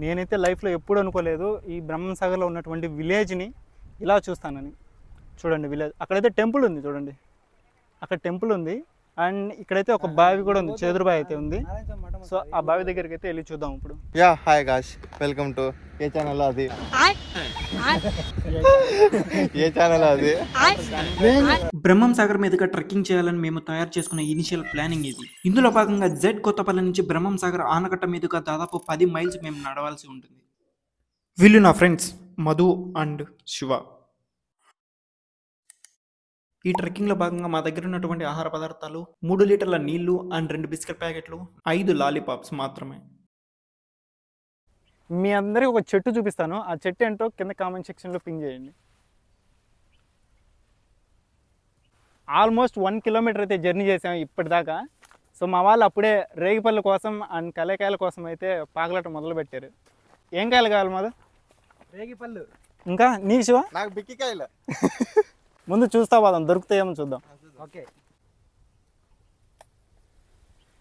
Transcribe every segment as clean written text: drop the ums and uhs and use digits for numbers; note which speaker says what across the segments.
Speaker 1: నేనైతే లైఫ్లో ఎప్పుడు అనుకోలేదు ఈ బ్రహ్మసాగర్లో ఉన్నటువంటి విలేజ్ని ఇలా చూస్తానని. చూడండి విలేజ్, అక్కడైతే టెంపుల్ ఉంది చూడండి, అక్కడ టెంపుల్ ఉంది. అండ్ ఇక్కడైతే ఒక బావి కూడా ఉంది, చేదురు బావి అయితే ఉంది. సో ఆ బావి దగ్గరికి అయితే వెళ్ళి చూద్దాం ఇప్పుడు.
Speaker 2: Yeah hi gosh, welcome to A channel అది ఏ ఛానల్ అది
Speaker 3: బ్రహ్మం సాగర్ మీదుగా ట్రెక్కింగ్ చేయాలని మేము తయారు చేసుకున్న ఇనిషియల్ ప్లానింగ్ ఇది. ఇందులో భాగంగా జెడ్ కొత్తపల్లి నుంచి బ్రహ్మం సాగర్ ఆనకట్ట మీదుగా దాదాపు 10 మైల్స్ మేము నడవాల్సి ఉంటుంది. వీళ్ళు నా ఫ్రెండ్స్ మధు అండ్ శివ. ఈ ట్రెక్కింగ్లో భాగంగా మా దగ్గర ఉన్నటువంటి ఆహార పదార్థాలు 3 లీటర్ల నీళ్లు అండ్ 2 బిస్కెట్ ప్యాకెట్లు, 5 లాలీపాప్స్ మాత్రమే.
Speaker 1: మీ అందరికీ ఒక చెట్టు చూపిస్తాను, ఆ చెట్టు ఏంటో కింద కామెంట్ సెక్షన్లో పింగ్ చేయండి. ఆల్మోస్ట్ 1 కిలోమీటర్ అయితే జర్నీ చేసాము ఇప్పటిదాకా. సో మా వాళ్ళు అప్పుడే రేగిపళ్ళు కోసం అండ్ కలేకాయల కోసం అయితే పాకలట మొదలు పెట్టారు. ఏం కాయలు కావాలి మాది?
Speaker 4: రేగిపళ్ళు.
Speaker 1: ఇంకా నీ శివ?
Speaker 2: నాకు బిక్కికాయలు.
Speaker 1: ముందు చూస్తా పోదాం, దొరుకుతాయేమో చూద్దాం.
Speaker 4: ఓకే.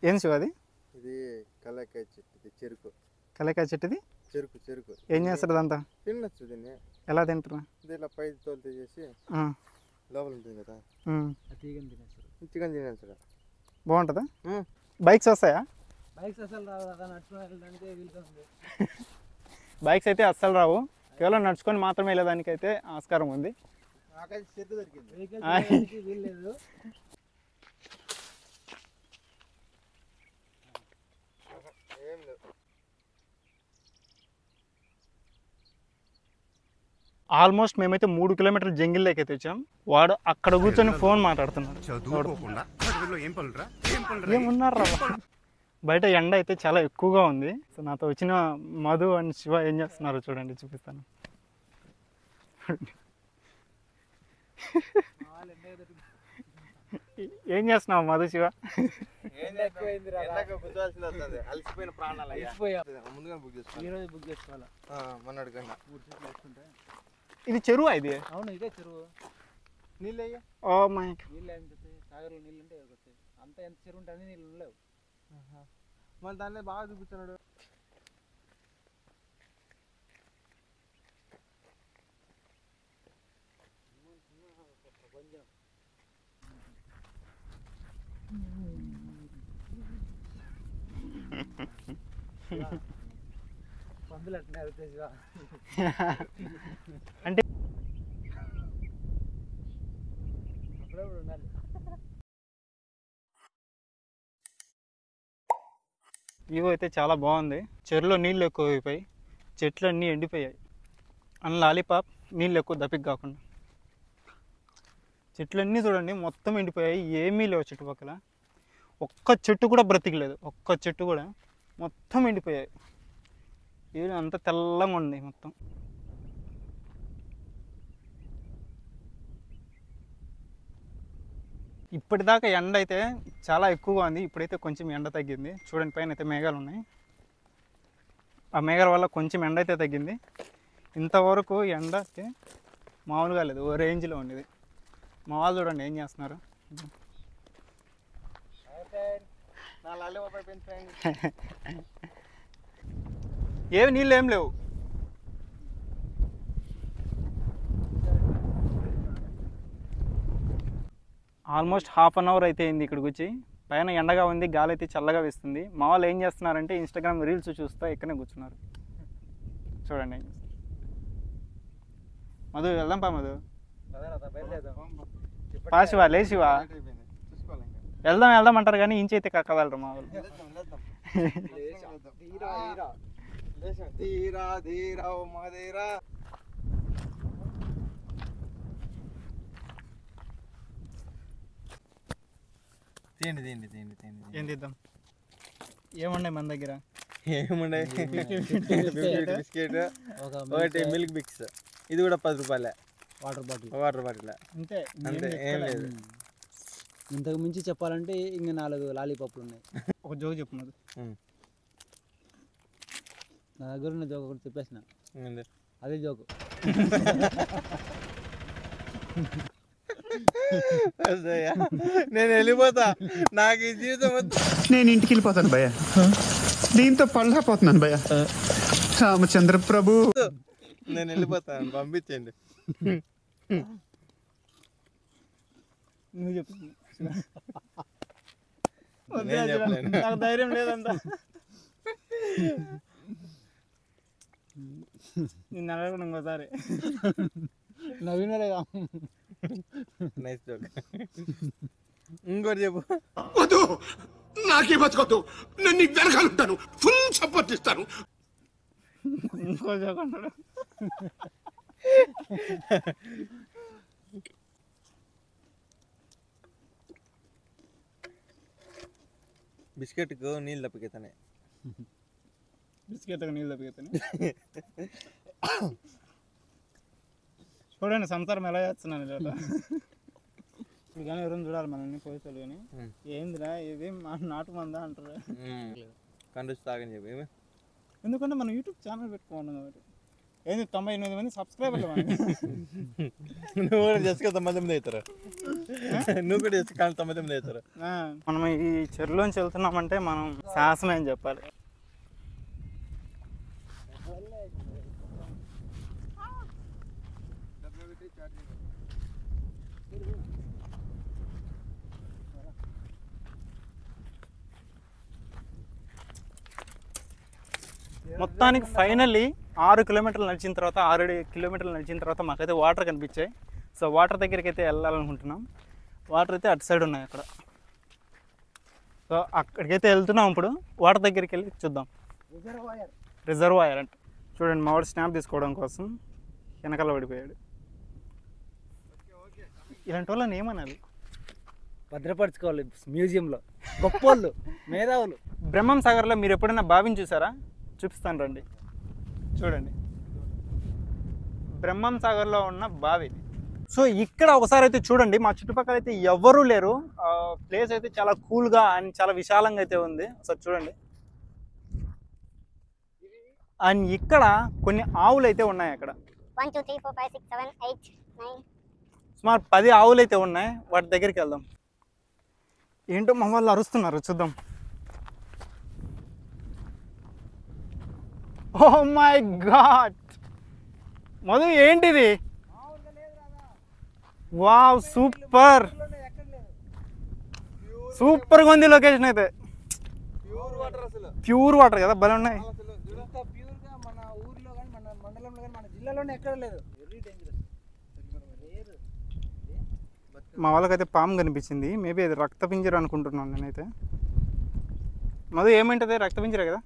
Speaker 1: ఏం శివ అది?
Speaker 2: ఇది కలేకాయ చెట్టు, ఇది చెరుకు.
Speaker 1: కలేకాయ చెట్టుది
Speaker 2: చెరుకు చెరుకు.
Speaker 1: ఏం చేస్తారు అదంతా?
Speaker 2: తినచ్చు దీన్ని.
Speaker 1: ఎలా తింటారా?
Speaker 2: ఇది ఇలా పై తోలు తీసేసి లోపల ఉంటుంది కదా,
Speaker 4: తీగని తినేస్తారు.
Speaker 2: చికెన్ తినేస్తాడు.
Speaker 1: బాగుంటుందా? బైక్స్ వస్తాయా?
Speaker 4: బైక్స్ అసలు రావు కదా, నడుచుకుని వెళ్ళడానికి వీలుగా.
Speaker 1: బైక్స్ అయితే అస్సలు రావు, కేవలం నడుచుకొని మాత్రమే వెళ్ళడానికి అయితే ఆస్కారం ఉంది.
Speaker 2: నాకైతే చెట్టు దొరికింది.
Speaker 4: వెహికల్ వీల్లేదు.
Speaker 2: ఏం లేదు.
Speaker 1: ఆల్మోస్ట్ మేమైతే 3 కిలోమీటర్ల జంగిల్లోకి అయితే వచ్చాం. వాడు అక్కడ కూర్చొని ఫోన్ మాట్లాడుతున్నాడు. ఏమున్నారా బయట ఎండ అయితే చాలా ఎక్కువగా ఉంది. సో నాతో వచ్చిన మధు అండ్ శివ ఏం చేస్తున్నారు చూడండి, చూపిస్తాను. ఏం చేస్తున్నావు మధు, శివ?
Speaker 2: అలసిపోయిన ప్రాణాలు ముందుగా బుక్ చేసుకోవాలి.
Speaker 4: ఈరోజు బుక్ చేసుకోవాలా?
Speaker 2: మొన్నటి కన్నా.
Speaker 1: ఇది చెరువు ఇది?
Speaker 4: అవును, ఇదే చెరువు.
Speaker 2: నీళ్ళు అయ్యా?
Speaker 1: ఓ మై
Speaker 4: నీళ్ళు ఏం సాగర్లో నీళ్ళు ఉంటే వస్తాయి. అంతా ఎంత చెరువు ఉంటే అన్ని నీళ్ళు ఉండలేవు.
Speaker 2: మన దానిలో బాగా చూపిస్తున్నాడు.
Speaker 4: పందులు అట్నే అవుతాయి.
Speaker 1: అంటే
Speaker 4: అప్పుడప్పుడు ఉండాలి.
Speaker 1: వ్యూ అయితే చాలా బాగుంది. చెరువులో నీళ్ళు ఎక్కువ అయిపోయి చెట్లు అన్నీ ఎండిపోయాయి. అండ్ లాలీపాప్ నీళ్ళు ఎక్కువ దప్పిక కాకుండా. చెట్లన్నీ చూడండి మొత్తం ఎండిపోయాయి, ఏమీ లేవు చుట్టుపక్కల. ఒక్క చెట్టు కూడా బ్రతికలేదు, ఒక్క చెట్టు కూడా. మొత్తం ఎండిపోయాయి. ఇది అంతా తెల్లగా ఉంది మొత్తం. ఇప్పటిదాకా ఎండ అయితే చాలా ఎక్కువగా ఉంది, ఇప్పుడైతే కొంచెం ఎండ తగ్గింది. చూడండి పైన అయితే మేఘాలు ఉన్నాయి, ఆ మేఘాల వల్ల కొంచెం ఎండ అయితే తగ్గింది. ఇంతవరకు ఎండ అయితే మామూలుగా లేదు, ఓ రేంజ్లో ఉండేది. మా వాళ్ళు చూడండి ఏం చేస్తున్నారు. ఏవి నీళ్ళు ఏం లేవు. ఆల్మోస్ట్ హాఫ్ అన్ అవర్ అయితే అయింది ఇక్కడికి వచ్చి. పైన ఎండగా ఉంది, గాలి అయితే చల్లగా వేస్తుంది. మా వాళ్ళు ఏం చేస్తున్నారంటే ఇన్స్టాగ్రామ్ రీల్స్ చూస్తూ ఇక్కడనే కూర్చున్నారు. చూడండి మధు, వెళ్దాం పా మధు. పాశివా లేచివా? వెళ్దాం వెళ్దాం అంటారు కానీ ఇంచి అయితే కక్కగలరు మా వాళ్ళు.
Speaker 2: తిండి తిండి తిండి తిండి.
Speaker 1: ఏం తీద్దాం? ఏమున్నాయి మన దగ్గర?
Speaker 2: ఏముండే బిస్కెట్, ఒకటి మిల్క్ బిక్స్. ఇది కూడా 10 రూపాయలే.
Speaker 4: Water bottle.
Speaker 2: వాటర్ బాటిల్
Speaker 1: అంతే,
Speaker 2: అంతే, ఏం లేదు.
Speaker 4: ఇంతకు మించి చెప్పాలంటే ఇంకా 4 లాలీపాప్లు ఉన్నాయి.
Speaker 1: ఒక జోక్ చెప్పు మధు.
Speaker 4: నా దగ్గర ఉన్న జోక్ ఒకటి చెప్పేసిన, అదే జోకు.
Speaker 2: నేను వెళ్ళిపోతా, నాకు ఈ జీవితం వద్దు.
Speaker 5: నేను ఇంటికి వెళ్ళిపోతాను భయ్య, దీంతో పళ్ళపోతున్నాను భయ్య. రామచంద్ర ప్రభు
Speaker 2: నేను వెళ్ళిపోతాను, పంపించండి.
Speaker 1: నువ్వు చెప్పు.
Speaker 2: నేను చెప్పలేను.
Speaker 1: నాకు ధైర్యం లేదంతా. నిన్ను అడగను ఇంకోసారి.
Speaker 4: నవీన లేదా
Speaker 2: నైస్ జోక్. ఇంకోటి చెప్పు.
Speaker 5: వద్దు, నాకే బతకొద్దు, నేను నీకు వెనకాలంటాను, ఫుల్ సపోర్ట్ ఇస్తాను.
Speaker 1: ఇంకో జోక్ అంటాడు.
Speaker 2: బిస్కెట్కు నీళ్ళు తప్పికెత్తానే.
Speaker 1: బిస్కెట్ నీళ్ళు తప్పితాను. చూడండి సంసారం ఎలా చేస్తున్నాను చోట. ఇప్పుడు కానీ ఎవరైనా చూడాలి మనల్ని పోలీసులు కానీ, ఏందిరా ఇది మా నాటు మందా అంటారు.
Speaker 2: కండొచ్చి తాగని చెప్పి ఏమి.
Speaker 1: ఎందుకంటే మనం యూట్యూబ్ ఛానల్ పెట్టుకున్నాం కాబట్టి. ఏంది 98 మంది సబ్స్క్రైబర్లు మనకి.
Speaker 2: నువ్వు కూడా జస్ట్ 9 మంది అవుతారు. నువ్వు కూడా జస్ట్ 9 మంది అవుతారు.
Speaker 1: మనం ఈ చెరువులోంచి వెళ్తున్నామంటే మనం సాహసమే అని చెప్పాలి. మొత్తానికి ఫైనల్లీ 6 కిలోమీటర్లు నడిచిన తర్వాత 6 కిలోమీటర్లు నడిచిన తర్వాత మాకైతే వాటర్ కనిపించాయి. సో వాటర్ దగ్గరికి అయితే వెళ్ళాలనుకుంటున్నాం. వాటర్ అయితే అటు సైడ్ ఉన్నాయి అక్కడ. సో అక్కడికైతే వెళ్తున్నాం. ఇప్పుడు వాటర్ దగ్గరికి వెళ్ళి చూద్దాం. రిజర్వాయర్ అంటే చూడండి, మా వాడు స్నాప్ తీసుకోవడం కోసం వెనకాల పడిపోయాడు. ఇలాంటి వాళ్ళని ఏమనాలి?
Speaker 4: భద్రపరచుకోవాలి మ్యూజియంలో. గొప్పోళ్ళు, మేధావులు.
Speaker 1: బ్రహ్మం సాగర్లో మీరు ఎప్పుడైనా బావిని చూసారా? చూపిస్తాను రండి. చూడండి, బ్రహ్మం సాగర్లో ఉన్న బావి. సో ఇక్కడ ఒకసారి అయితే చూడండి, మా చుట్టుపక్కల అయితే ఎవ్వరూ లేరు. ప్లేస్ అయితే చాలా కూల్గా అండ్ చాలా విశాలంగా అయితే ఉంది. ఒకసారి చూడండి. అండ్ ఇక్కడ కొన్ని ఆవులు అయితే ఉన్నాయి. అక్కడ
Speaker 6: 1 2 3 4 5 6 7 8 9
Speaker 1: సుమారు 10 ఆవులు అయితే ఉన్నాయి. వాటి దగ్గరికి వెళ్దాం. ఏంటో మా వాళ్ళు అరుస్తున్నారు, చూద్దాం. ఓ మై గాడ్, మధు ఏంటిది? వావ్, సూపర్ సూపర్గా ఉంది లొకేషన్ అయితే. ప్యూర్ వాటర్ కదా, భలే ఉన్నాయి.
Speaker 4: ప్యూర్గా మన ఊర్లో కానీ మన మండలంలో కానీ మన జిల్లాలోనే ఎక్కడ లేదు. Very dangerous.
Speaker 1: మా వాళ్ళకైతే పాము కనిపించింది. మేబీ అది రక్తపింజర అనుకుంటున్నాను నేనైతే. మధు ఏమంటది? రక్తపింజరే కదా,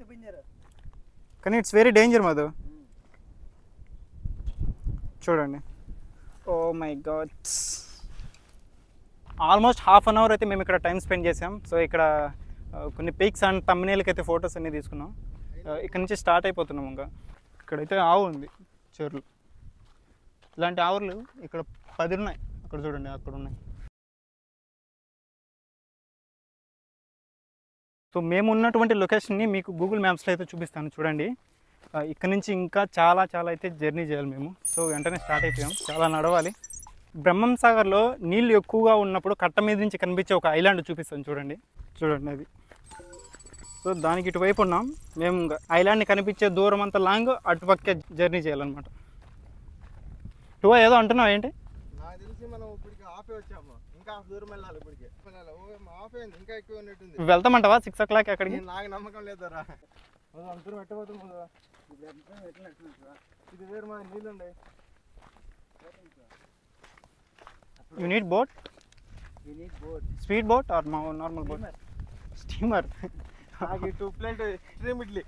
Speaker 1: కానీ ఇట్స్ వెరీ డేంజర్ మధు. చూడండి. Oh my god, almost ½ an hour అయితే మేము ఇక్కడ టైం స్పెండ్ చేసాం. సో ఇక్కడ కొన్ని పిక్స్ అండ్ తమ్నేల్కి అయితే ఫొటోస్ అన్నీ తీసుకున్నాం. ఇక్కడ నుంచి స్టార్ట్ అయిపోతున్నాం. ఇంకా ఇక్కడైతే ఆవు ఉంది చెరువులు. ఇలాంటి ఆవులు ఇక్కడ 10 ఉన్నాయి. అక్కడ చూడండి, అక్కడ ఉన్నాయి. సో మేము ఉన్నటువంటి లొకేషన్ని మీకు గూగుల్ మ్యాప్స్లో అయితే చూపిస్తాను. చూడండి, ఇక్కడ నుంచి ఇంకా చాలా అయితే జర్నీ చేయాలి మేము. సో వెంటనే స్టార్ట్ అయిపోయాం. చాలా నడవాలి. బ్రహ్మం సాగర్లో నీళ్ళు ఎక్కువగా ఉన్నప్పుడు కట్ట మీద నుంచి కనిపించే ఒక ఐలాండ్ చూపిస్తాను. చూడండి అది. సో దానికి ఇటువైపు ఉన్నాం మేము. ఐలాండ్ని కనిపించే దూరం అంతా లాంగ్ అటుపక్కే జర్నీ చేయాలన్నమాట. ఏదో అంటున్నావు ఏంటి?
Speaker 2: నాకు తెలిసి మనం ఇప్పటికి ఆపే వచ్చాము, ఇంకా దూరం వెళ్ళాలి. ఇప్పటికి ఆపే ఇంకా ఎక్కువ ఉన్నట్టుంది.
Speaker 1: వెళ్తామంటావా 6 o'clock అక్కడికి?
Speaker 2: నాకు నమ్మకం లేదరా. అందరూ పెట్టబోతుంది. ఇది వేరు మా నీళ్ళు ఉండే.
Speaker 1: You need boat, speed boat or normal boat? Steamer.
Speaker 2: నాకు 2 ప్లేట్ ఎక్స్ట్రీమ్ ఇడ్లీ.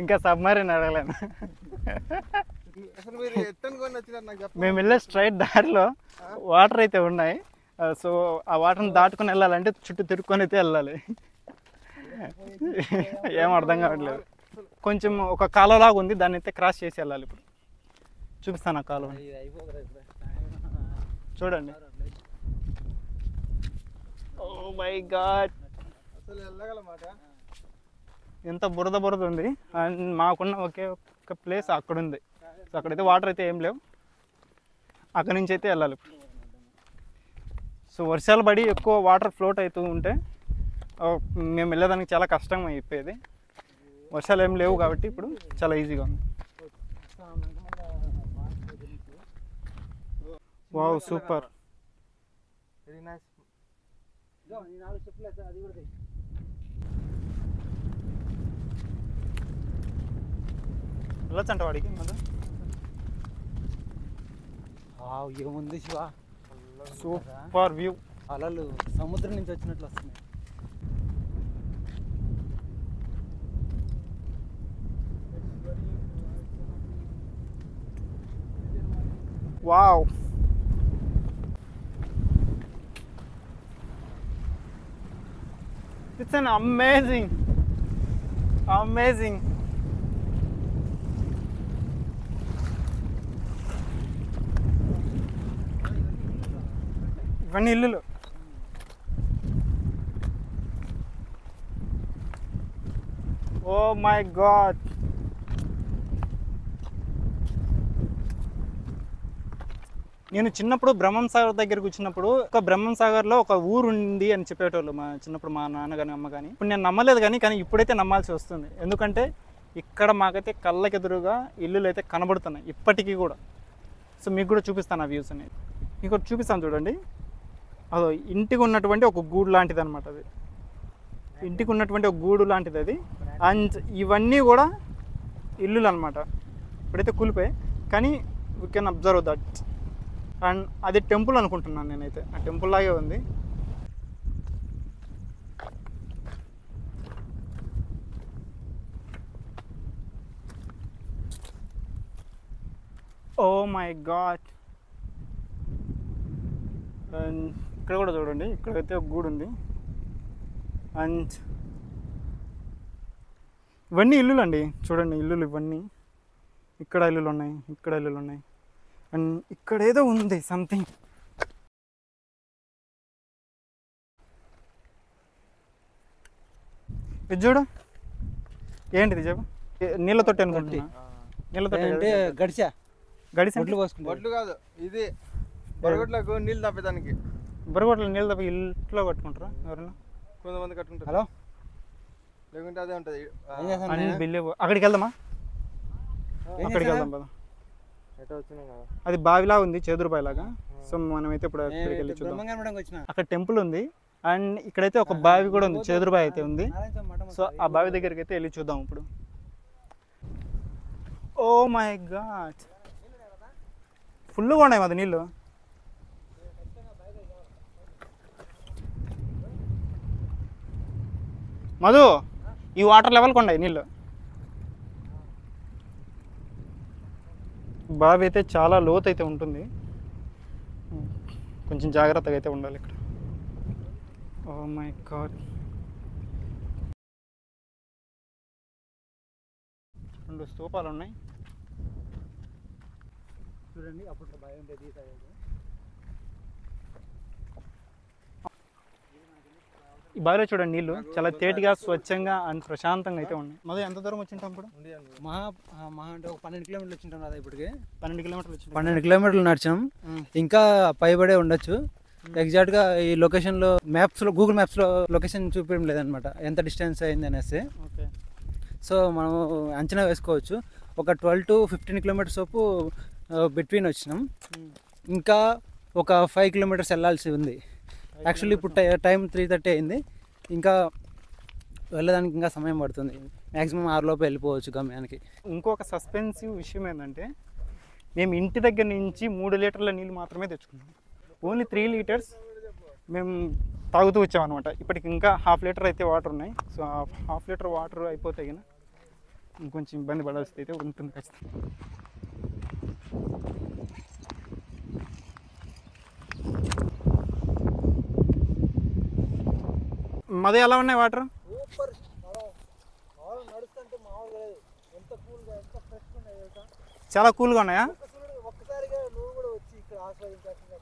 Speaker 1: ఇంకా సబ్మరీన్ అడగలేను.
Speaker 2: అసలు మీరు ఎట్టనుకొని వచ్చినారు నాకు చెప్పండి.
Speaker 1: మేము వెళ్ళే స్ట్రైట్ దారిలో వాటర్ అయితే ఉన్నాయి. సో ఆ వాటర్ని దాటుకొని వెళ్ళాలంటే చుట్టూ తిరుక్కొని అయితే వెళ్ళాలి. ఏం అర్థం కావట్లేదు. కొంచెం ఒక కాలువలాగా ఉంది, దాన్ని అయితే క్రాస్ చేసి వెళ్ళాలి. ఇప్పుడు చూపిస్తాను ఆ కాలువ. చూడండి. ఓ మై గాడ్,
Speaker 2: అసలు వెళ్ళగలమాట.
Speaker 1: ఎంత బురద ఉంది. అండ్ మాకున్న ఒకే ఒక ప్లేస్ అక్కడ ఉంది. సో అక్కడైతే వాటర్ అయితే ఏం లేవు. అక్కడి నుంచి అయితే వెళ్ళాలి ఇప్పుడు. సో వర్షాలు పడి ఎక్కువ వాటర్ ఫ్లోట్ అవుతూ ఉంటే మేము వెళ్ళేదానికి చాలా కష్టం అయిపోయేది. వర్షాలు ఏం లేవు కాబట్టి ఇప్పుడు చాలా ఈజీగా ఉంది. Wow super.
Speaker 2: Very nice.
Speaker 4: ఈ 4 స్టెప్లు అయితే అది కూడా తీసి.
Speaker 1: వెళ్ళొచ్చంట వాడికి మళ్ళీ.
Speaker 4: ఏముంది శివ,
Speaker 1: సూపర్ వ్యూ.
Speaker 4: అలలు సముద్రం నుంచి వచ్చినట్లు వస్తున్నాయి.
Speaker 1: వావ్. It's an amazing. ఇవన్నీ ఇల్లులు. Oh my god. నేను చిన్నప్పుడు బ్రహ్మం సాగర్ దగ్గరకు వచ్చినప్పుడు ఒక బ్రహ్మం సాగర్లో ఒక ఊరు ఉంది అని చెప్పేటోళ్ళు మా చిన్నప్పుడు, మా నాన్న కానీ అమ్మ కానీ. ఇప్పుడు నేను నమ్మలేదు కానీ ఇప్పుడైతే నమ్మాల్సి వస్తుంది. ఎందుకంటే ఇక్కడ మాకైతే కళ్ళకెదురుగా ఇల్లులు అయితే కనబడుతున్నాయి ఇప్పటికీ కూడా. సో మీకు కూడా చూపిస్తాను ఆ వ్యూస్ అనేది. మీకు ఒకటి చూపిస్తాను చూడండి. అదో ఇంటికి ఉన్నటువంటి ఒక గూడు లాంటిది అనమాట అది. ఇంటికి ఉన్నటువంటి ఒక గూడు లాంటిది అది. అండ్ ఇవన్నీ కూడా ఇల్లులు అనమాట. ఇప్పుడైతే కూలిపోయాయి కానీ we can observe that. And అది టెంపుల్ అనుకుంటున్నాను నేనైతే. ఆ టెంపుల్ లాగే ఉంది. ఓ మై గాడ్. అండ్ ఇక్కడ కూడా చూడండి, ఇక్కడైతే ఒక గూడు ఉంది. అండ్ ఇవన్నీ ఇల్లులు అండి. చూడండి ఇల్లులు ఇవన్నీ. ఇక్కడ ఇల్లులు ఉన్నాయి, ఇక్కడ ఇల్లులు ఉన్నాయి. అండ్ ఇక్కడ ఏదో ఉంది సంథింగ్. ఇది చూడు, ఏంటిది చెప్పు. నీళ్ళ తొట్టి అనుకుంటున్నా. నీళ్ళ తొట్టి
Speaker 4: అంటే గడిచా
Speaker 1: గడిసి
Speaker 4: ఒడ్లు పోసుకుంటారు.
Speaker 2: వడ్లు కాదు, ఇది బరగొడ్లకు నీళ్ళు తప్పేదానికి.
Speaker 1: బరగొట్ల నీళ్ళు తప్ప ఇంట్లో కట్టుకుంటారా ఎవరైనా?
Speaker 2: కొంతమంది కట్టుకుంటారు.
Speaker 4: హలో,
Speaker 2: లేకుంటే అదే ఉంటుంది.
Speaker 4: ఏం చేస్తాను
Speaker 1: అన్ని
Speaker 4: నేను?
Speaker 1: బిల్లు అక్కడికి వెళ్దామా?
Speaker 4: ఏం
Speaker 1: అక్కడికి
Speaker 4: చేస్తాను?
Speaker 1: వెళ్దాం పద.
Speaker 2: ఎటో వచ్చినాం కదా.
Speaker 1: అది బావిలా ఉంది, చేదురు బావిలాగా. సో మనమైతే ఇప్పుడు
Speaker 4: నేను
Speaker 1: అక్కడికి వెళ్ళి
Speaker 4: ఇటు
Speaker 1: చూద్దాం.
Speaker 4: బ్రహ్మంగారం వచ్చిన.
Speaker 1: అక్కడ టెంపుల్ ఉంది అండ్ ఇక్కడైతే ఒక బావి కూడా ఉంది, చేదురు బావి అయితే ఉంది. సో ఆ బావి దగ్గరికి అయితే వెళ్ళి చూద్దాం ఇప్పుడు. ఓ మై గాడ్, ఫుల్గా ఉన్నాయి అది నీళ్ళు. మధు, ఈ వాటర్ లెవెల్కి ఉన్నాయి నీళ్ళు. బావి అయితే చాలా లోతు అయితే ఉంటుంది, కొంచెం జాగ్రత్తగా అయితే ఉండాలి ఇక్కడ. Oh my god. రెండు స్తూపాలు ఉన్నాయి
Speaker 4: చూడండి, అప్పుడు భయం ఉండేది ఈ సైడ్.
Speaker 1: ఈ బావిలో చూడండి నీళ్ళు చాలా తేటిగా, స్వచ్ఛంగా అండ్ ప్రశాంతంగా అయితే ఉన్నాయి. మొదలు ఎంత దూరం వచ్చింటాం ఇప్పుడు?
Speaker 4: మహా అంటే ఒక 12 కిలోమీటర్లు వచ్చింటాం కదా ఇప్పటికి.
Speaker 1: 12 కిలోమీటర్లు వచ్చింది.
Speaker 4: 12 కిలోమీటర్లు నడిచాం. ఇంకా పైబడే ఉండొచ్చు. ఎగ్జాక్ట్గా ఈ లొకేషన్లో మ్యాప్స్లో, గూగుల్ మ్యాప్స్లో లొకేషన్ చూపించడం లేదనమాట ఎంత డిస్టెన్స్ అయింది అనేసి.
Speaker 1: ఓకే.
Speaker 4: సో మనం అంచనా వేసుకోవచ్చు ఒక 12 to 15 కిలోమీటర్స్ వరకు బిట్వీన్ వచ్చినాం. ఇంకా ఒక 5 కిలోమీటర్స్ వెళ్ళాల్సి ఉంది. యాక్చువల్లీ ఇప్పుడు టైం 3:30 అయింది. ఇంకా వెళ్ళడానికి ఇంకా సమయం పడుతుంది. మ్యాక్సిమం 6 లోపు వెళ్ళిపోవచ్చు గమ్యానికి.
Speaker 1: ఇంకొక సస్పెన్సివ్ విషయం ఏంటంటే, మేము ఇంటి దగ్గర నుంచి 3 లీటర్ల నీళ్ళు మాత్రమే తెచ్చుకున్నాం. ఓన్లీ 3 లీటర్స్ మేము తాగుతూ వచ్చామన్నమాట. ఇప్పటికి ఇంకా 1/2 లీటర్ అయితే వాటర్ ఉన్నాయి. సో 1/2 లీటర్ వాటర్ అయిపోతే కన్నా ఇంకొంచెం ఇబ్బంది పడాల్సి అయితే ఉంటుంది ఖచ్చితంగా. మది ఎలా ఉన్నాయి వాటర్?
Speaker 4: సూపర్. నడుస్తుంటే మామూలుగా లేదు. ఎంత కూల్గా, ఎంత ఫ్రెష్గా ఉన్నాయి తెలుసా.
Speaker 1: చాలా కూల్గా ఉన్నాయా?
Speaker 4: ఒక్కసారిగా నువ్వు కూడా వచ్చి ఇక్కడ ఆస్వాదించాల్సిందిగా.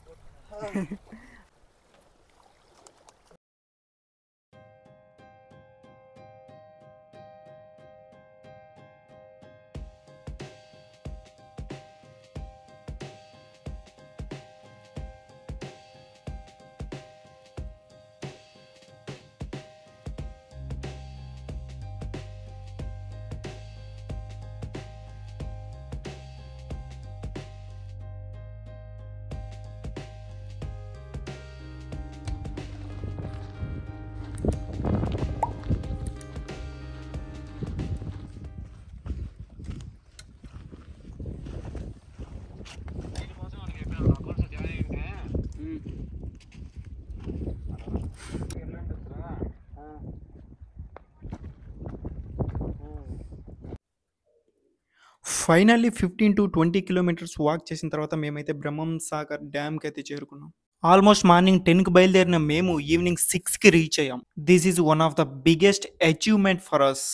Speaker 3: ఫైనల్లీ 15 to 20 కిలోమీటర్స్ వాక్ చేసిన తర్వాత మేమైతే బ్రహ్మం సాగర్ డ్యామ్కి అయితే చేరుకున్నాం. ఆల్మోస్ట్ మార్నింగ్ 10కి బయలుదేరిన మేము ఈవినింగ్ 6కి రీచ్ అయ్యాం. This is one of the biggest achievement for us.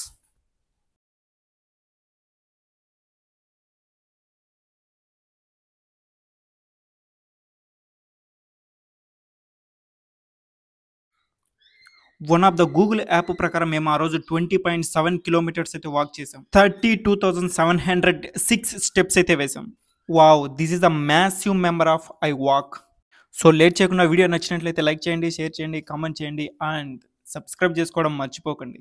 Speaker 3: One of the Google app ప్రకారం మేము ఆ రోజు 20.7 కిలోమీటర్స్ అయితే వాక్ చేసాం. 32,706 స్టెప్స్ అయితే వేసాం. Wow, this is the massive member of I walk. So late చేయకుండా వీడియో నచ్చినట్లయితే లైక్ చేయండి, షేర్ చేయండి, కామెంట్ చేయండి అండ్ సబ్స్క్రైబ్ చేసుకోవడం మర్చిపోకండి.